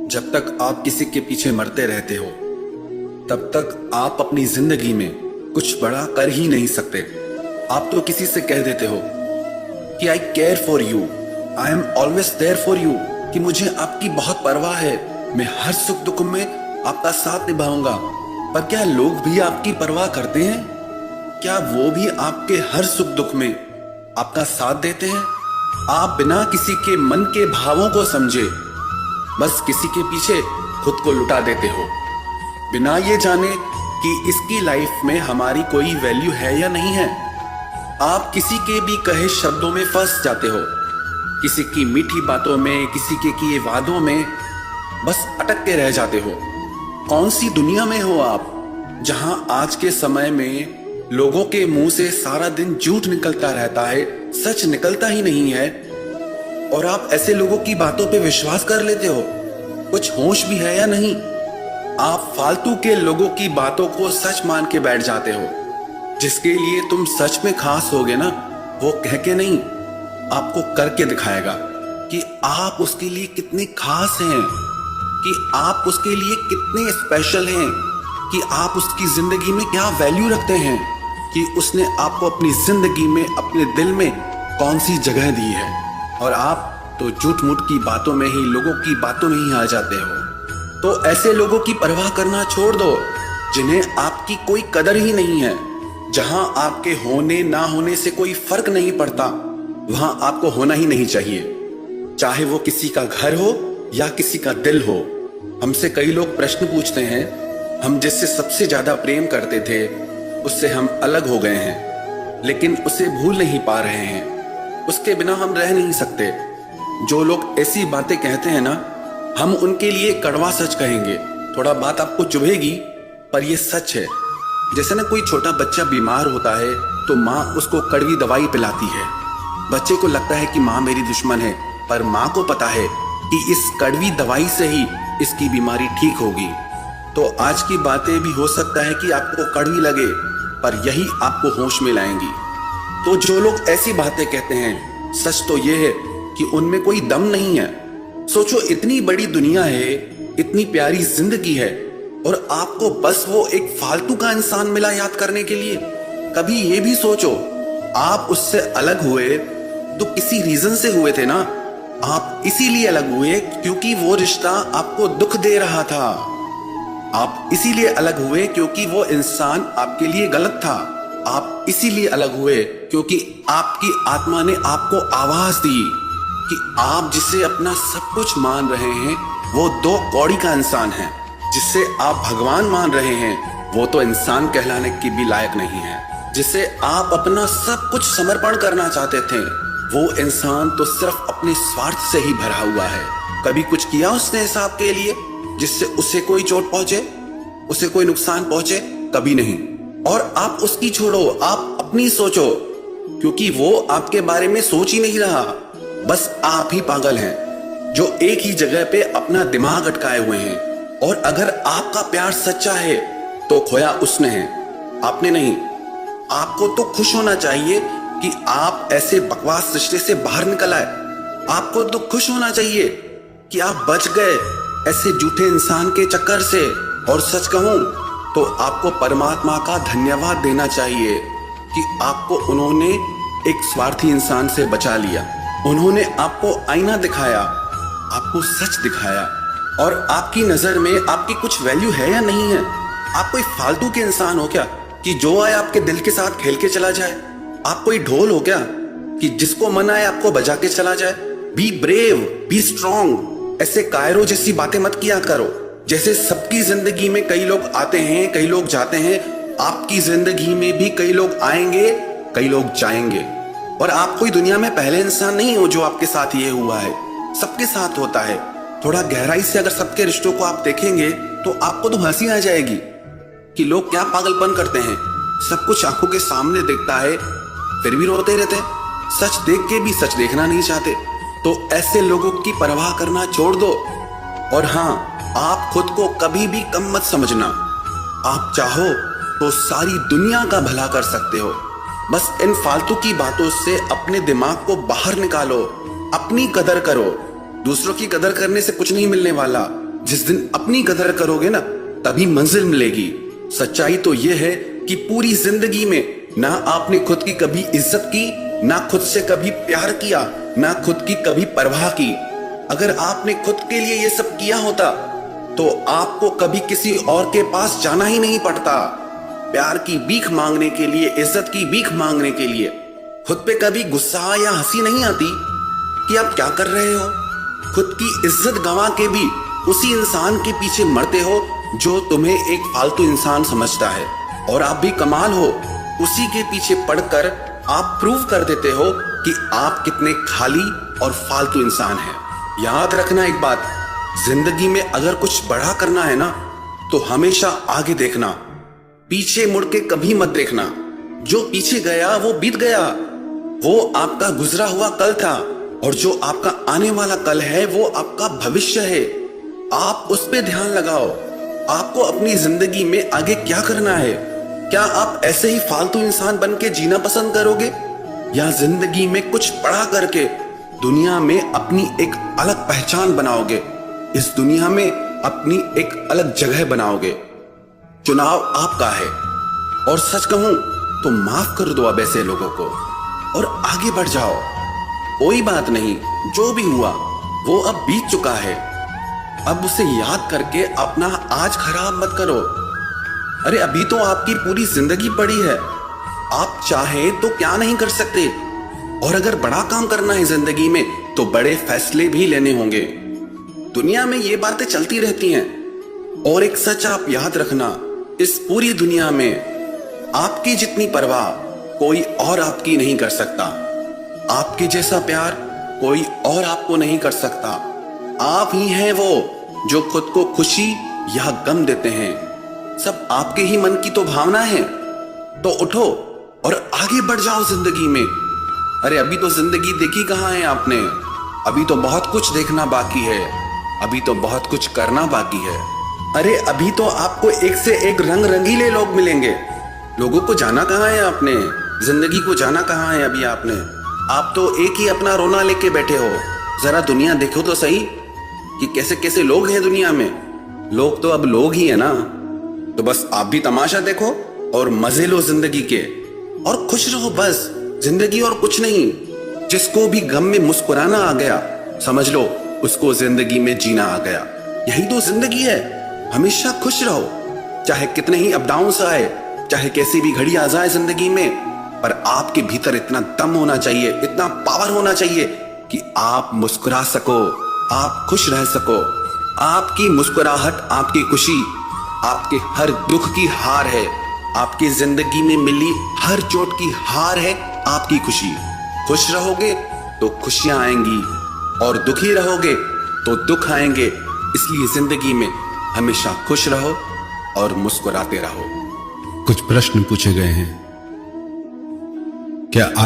जब तक आप किसी के पीछे मरते रहते हो तब तक आप अपनी जिंदगी में कुछ बड़ा कर ही नहीं सकते। आप तो किसी से कह देते हो कि I care for you, I am always there for you, कि मुझे आपकी बहुत परवाह है, मैं हर सुख दुख में आपका साथ निभाऊंगा। पर क्या लोग भी आपकी परवाह करते हैं? क्या वो भी आपके हर सुख दुख में आपका साथ देते हैं? आप बिना किसी के मन के भावों को समझे बस किसी के पीछे खुद को लुटा देते हो, बिना ये जाने कि इसकी लाइफ में हमारी कोई वैल्यू है या नहीं है। आप किसी के भी कहे शब्दों में फंस जाते हो, किसी की मीठी बातों में, किसी के किए वादों में बस अटक के रह जाते हो। कौन सी दुनिया में हो आप, जहां आज के समय में लोगों के मुंह से सारा दिन झूठ निकलता रहता है, सच निकलता ही नहीं है, और आप ऐसे लोगों की बातों पे विश्वास कर लेते हो? कुछ होश भी है या नहीं? आप फालतू के लोगों की बातों को सच मान के बैठ जाते हो। जिसके लिए तुम सच में खास होगे ना, वो कह के नहीं, आपको करके दिखाएगा कि आप उसके लिए कितने खास हैं, कि आप उसके लिए कितने स्पेशल हैं, कि आप उसकी जिंदगी में क्या वैल्यू रखते हैं, कि उसने आपको अपनी जिंदगी में, अपने दिल में कौन सी जगह दी है। और आप तो झूठ मूठ की बातों में ही, लोगों की बातों में ही आ जाते हो। तो ऐसे लोगों की परवाह करना छोड़ दो जिन्हें आपकी कोई कदर ही नहीं है। जहां आपके होने ना होने से कोई फर्क नहीं पड़ता, वहां आपको होना ही नहीं चाहिए, चाहे वो किसी का घर हो या किसी का दिल हो। हमसे कई लोग प्रश्न पूछते हैं, हम जिससे सबसे ज्यादा प्रेम करते थे उससे हम अलग हो गए हैं, लेकिन उसे भूल नहीं पा रहे हैं, उसके बिना हम रह नहीं सकते। जो लोग ऐसी बातें कहते हैं ना, हम उनके लिए कड़वा सच कहेंगे। थोड़ा बात आपको चुभेगी पर यह सच है। जैसे ना कोई छोटा बच्चा बीमार होता है तो माँ उसको कड़वी दवाई पिलाती है। बच्चे को लगता है कि माँ मेरी दुश्मन है, पर माँ को पता है कि इस कड़वी दवाई से ही इसकी बीमारी ठीक होगी। तो आज की बातें भी हो सकता है कि आपको कड़वी लगे, पर यही आपको होश में लाएंगी। तो जो लोग ऐसी बातें कहते हैं, सच तो यह है कि उनमें कोई दम नहीं है। सोचो, इतनी बड़ी दुनिया है, इतनी प्यारी जिंदगी है, और आपको बस वो एक फालतू का इंसान मिला याद करने के लिए। कभी ये भी सोचो, आप उससे अलग हुए तो किसी रीजन से हुए थे ना। आप इसीलिए अलग हुए क्योंकि वो रिश्ता आपको दुख दे रहा था। आप इसीलिए अलग हुए क्योंकि वो इंसान आपके लिए गलत था। आप इसीलिए अलग हुए क्योंकि आपकी आत्मा ने आपको आवाज दी कि आप जिसे अपना सब कुछ मान रहे हैं वो दो कौड़ी का इंसान है। जिसे आप भगवान मान रहे हैं वो तो इंसान कहलाने की भी लायक नहीं है। जिसे आप अपना सब कुछ समर्पण करना चाहते थे वो इंसान तो सिर्फ अपने स्वार्थ से ही भरा हुआ है। कभी कुछ किया उसने हिसाब के लिए जिससे उसे कोई चोट पहुंचे, उसे कोई नुकसान पहुंचे? कभी नहीं। और आप उसकी छोड़ो, आप अपनी सोचो, क्योंकि वो आपके बारे में सोच ही नहीं रहा। बस आप ही पागल हैं जो एक ही जगह पे अपना दिमाग अटकाए हुए हैं। और अगर आपका प्यार सच्चा है तो खोया उसने है, आपने नहीं। आपको तो खुश होना चाहिए कि आप ऐसे बकवास रिश्ते से बाहर निकल आए। आपको तो खुश होना चाहिए कि आप बच गए ऐसे झूठे इंसान के चक्कर से। और सच कहूं तो आपको परमात्मा का धन्यवाद देना चाहिए कि आपको उन्होंने एक स्वार्थी इंसान से बचा लिया। उन्होंने आपको आईना दिखाया, आपको सच दिखाया, और आपकी नजर में आपकी कुछ वैल्यू है या नहीं है? आप कोई फालतू के इंसान हो क्या कि जो आए आपके दिल के साथ खेल के चला जाए? आप कोई ढोल हो क्या कि जिसको मन आए आपको बजा के चला जाए? Be brave, be strong. ऐसे कायरो जैसी बातें मत किया करो। जैसे सबकी जिंदगी में कई लोग आते हैं, कई लोग जाते हैं, आपकी जिंदगी में भी कई लोग आएंगे, कई लोग जाएंगे। और आप कोई दुनिया में पहले इंसान नहीं हो जो आपके साथ ये हुआ है। सबके साथ होता है। थोड़ा गहराई से अगर सबके रिश्तों को आप देखेंगे तो आपको तो हंसी आ जाएगी कि लोग क्या पागलपन करते हैं। सब कुछ आंखों के सामने दिखता है फिर भी रोते रहते हैं। सच देख के भी सच देखना नहीं चाहते। तो ऐसे लोगों की परवाह करना छोड़ दो। और हाँ, आप खुद को कभी भी कम मत समझना। आप चाहो तो सारी दुनिया का भला कर सकते हो। बस इन फालतू की बातों से अपने दिमाग को बाहर निकालो। अपनी कदर करो। दूसरों की कदर करने से कुछ नहीं मिलने वाला। जिस दिन अपनी कदर करोगे ना, तभी मंजिल मिलेगी। सच्चाई तो यह है कि पूरी जिंदगी में ना आपने खुद की कभी इज्जत की, ना खुद से कभी प्यार किया, ना खुद की कभी परवाह की। अगर आपने खुद के लिए ये सब किया होता तो आपको कभी किसी और के पास जाना ही नहीं पड़ता। प्यार की भीख मांगने के लिए, इज्जत की भीख मांगने के लिए खुद पे कभी गुस्सा या हंसी नहीं आती कि आप क्या कर रहे हो। खुद की इज्जत गंवा के भी उसी इंसान के पीछे मरते हो जो तुम्हें एक फालतू इंसान समझता है। और आप भी कमाल हो, उसी के पीछे पड़कर आप प्रूव कर देते हो कि आप कितने खाली और फालतू इंसान हैं। याद रखना एक बात, जिंदगी में अगर कुछ बड़ा करना है ना, तो हमेशा आगे देखना, पीछे मुड़ के कभी मत देखना। जो पीछे गया वो बीत गया, वो आपका गुजरा हुआ कल था, और जो आपका आने वाला कल है वो आपका भविष्य है। आप उस पे ध्यान लगाओ। आपको अपनी जिंदगी में आगे क्या करना है? क्या आप ऐसे ही फालतू इंसान बन के जीना पसंद करोगे, या जिंदगी में कुछ बड़ा करके दुनिया में अपनी एक अलग पहचान बनाओगे, इस दुनिया में अपनी एक अलग जगह बनाओगे? चुनाव आपका है। और सच कहूं तो माफ कर दो अब ऐसे लोगों को और आगे बढ़ जाओ। कोई बात नहीं, जो भी हुआ वो अब बीत चुका है। अब उसे याद करके अपना आज खराब मत करो। अरे अभी तो आपकी पूरी जिंदगी पड़ी है। आप चाहे तो क्या नहीं कर सकते। और अगर बड़ा काम करना है जिंदगी में तो बड़े फैसले भी लेने होंगे। दुनिया में ये बातें चलती रहती हैं। और एक सच आप याद रखना, इस पूरी दुनिया में आपकी जितनी परवाह कोई और आपकी नहीं कर सकता। आपके जैसा प्यार कोई और आपको नहीं कर सकता। आप ही हैं वो जो खुद को खुशी या गम देते हैं। सब आपके ही मन की तो भावना है। तो उठो और आगे बढ़ जाओ जिंदगी में। अरे अभी तो जिंदगी देखी कहां है आपने। अभी तो बहुत कुछ देखना बाकी है। अभी तो बहुत कुछ करना बाकी है। अरे अभी तो आपको एक से एक रंग रंगीले लोग मिलेंगे। लोगों को जाना कहां है आपने, जिंदगी को जाना कहां है अभी आपने। आप तो एक ही अपना रोना लेके बैठे हो। जरा दुनिया देखो तो सही कि कैसे कैसे लोग हैं दुनिया में। लोग तो अब लोग ही है ना। तो बस आप भी तमाशा देखो और मजे लो जिंदगी के, और खुश रहो बस। जिंदगी और कुछ नहीं। जिसको भी गम में मुस्कुराना आ गया, समझ लो उसको जिंदगी में जीना आ गया। यही तो जिंदगी है। हमेशा खुश रहो, चाहे कितने ही अप डाउन्स आए, चाहे कैसी भी घड़ी आ जाए जिंदगी में, पर आपके भीतर इतना दम होना चाहिए, इतना पावर होना चाहिए कि आप मुस्कुरा सको, आप खुश रह सको। आपकी मुस्कुराहट आपकी खुशी, आपके हर दुख की हार है। आपकी जिंदगी में मिली हर चोट की हार है आपकी खुशी। खुश रहोगे तो खुशियां आएंगी, और दुखी रहोगे तो दुख आएंगे। इसलिए जिंदगी में हमेशा खुश रहो और मुस्कुराते रहो। कुछ प्रश्न पूछे गए हैं। क्या आज